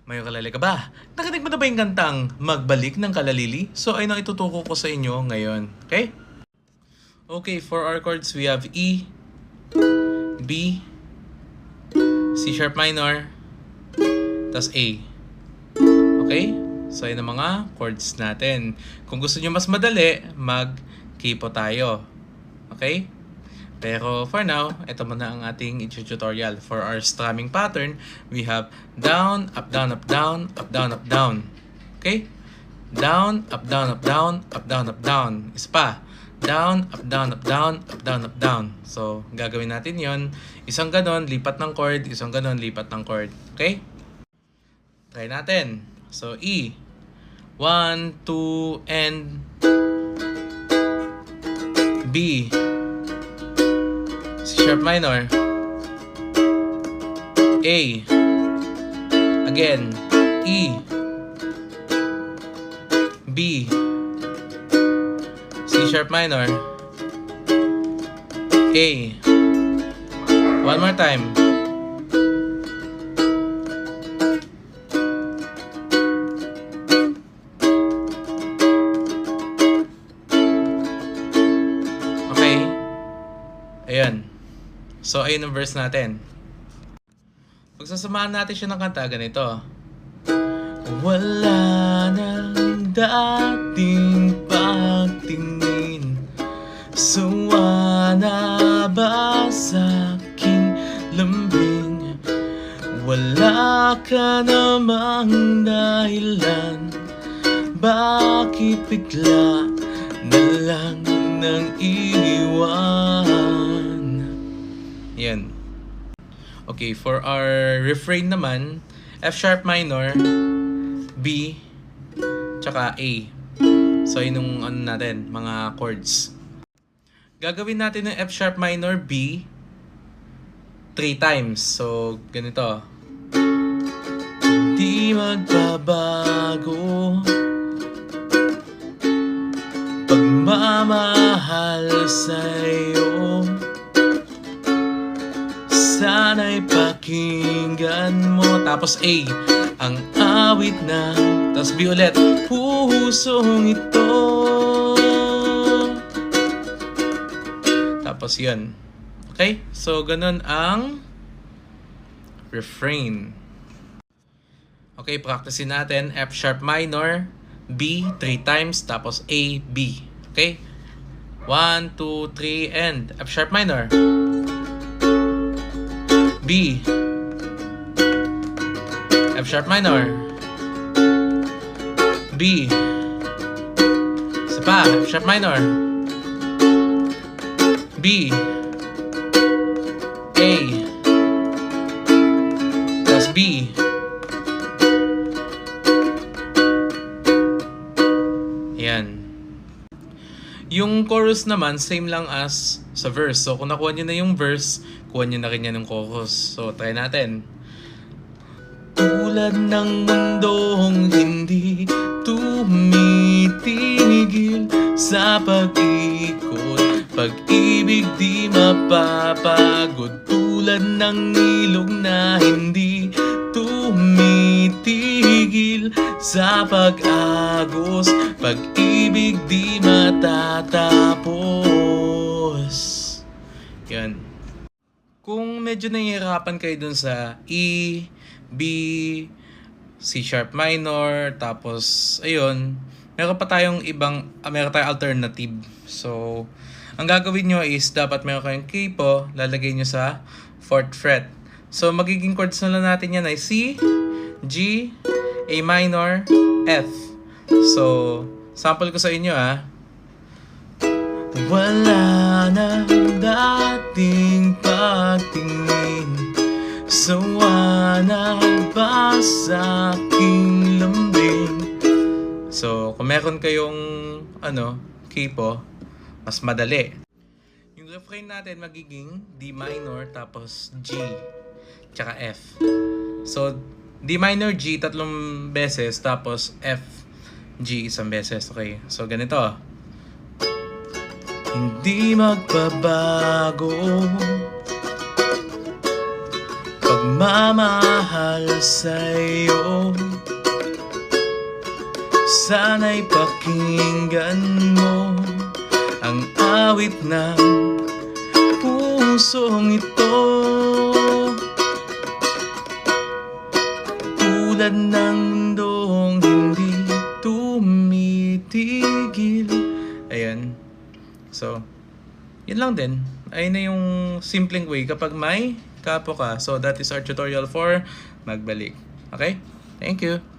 Mayo kalali ka ba? Narinig mo na ba yung kantang Magbalik ng Kalalili? So ayun ang ituturo ko sa inyo ngayon. Okay? Okay, for our chords we have E, B, C sharp minor, tas A. Okay? So ayun ang mga chords natin. Kung gusto nyo mas madali, mag-key po tayo. Okay? Pero for now, ito muna ang ating tutorial. For our strumming pattern, we have down, up, down, up, down, up, down, up, down. Okay? Down, up, down, up, down, up, down, up, down. Isa pa. Down, up, down, up, down, up, down, up, down. So, gagawin natin yon. Isang ganon, lipat ng chord. Isang ganon, lipat ng chord. Okay? Try natin. So, E. 1, 2, and B. C sharp minor, A, again, E, B, C sharp minor, A, one more time, okay, ayan. So, ayun ang verse natin. Pagsasamahan natin siya ng kanta, ganito. Wala nang dating pagtingin, suwa na ba sa aking lambing? Wala ka namang dahilan, bakit bigla na lang nang iwan? Yan. Okay, for our refrain naman, F sharp minor, B, tsaka A. So, yun yung ano natin, mga chords. Gagawin natin ng F sharp minor, B, 3 times. So, ganito. Di magbabago pagmamahal sa'yo, sana'y pakinggan mo. Tapos A, ang awit na. Tapos B ulit, pusong ito. Tapos yun. Okay? So, ganun ang refrain. Okay, practicein natin. F sharp minor, B 3 times, tapos A, B. Okay? 1, 2, 3, and F sharp minor, B, F sharp minor, B, isa pa, F sharp minor, B, A, tas B. Yan. Yung chorus naman, same lang as sa verse. So, kung nakuha nyo na yung verse, kuha nyo na rin yan ng chorus. So, try natin. Tulad ng mundong hindi tumitigil sa pag-ikot, pag-ibig di mapapagod. Tulad ng ilog na hindi tumitigil sa pag-agos, pag-ibig di matatapos. Yan. Kung medyo nahihirapan kayo dun sa E, B, C sharp minor, tapos ayun, meron pa tayong ibang, meron tayong alternative. So, ang gagawin nyo is dapat meron kayong key po, lalagay nyo sa 4th fret. So, magiging chords na lang natin yan ay C, G, A minor, F. So, sample ko sa inyo Wala nang dating pagtingin, sawa na ba sa aking lambing? So, kung meron kayong key po, mas madali. Yung refrain natin magiging D minor, tapos G, tsaka F. So, D minor, G tatlong beses, tapos F, G isang beses. Okay, so ganito. Hindi magbabago Pagmamahal sa'yo, sana'y pakinggan mo ang awit ng pusong ito. Tulad ng mundong hindi tumitigil. Ayan. So, yun lang din. Ayun na yung simpleng way kapag may kapo ka. So, that is our tutorial for magbalik. Okay? Thank you.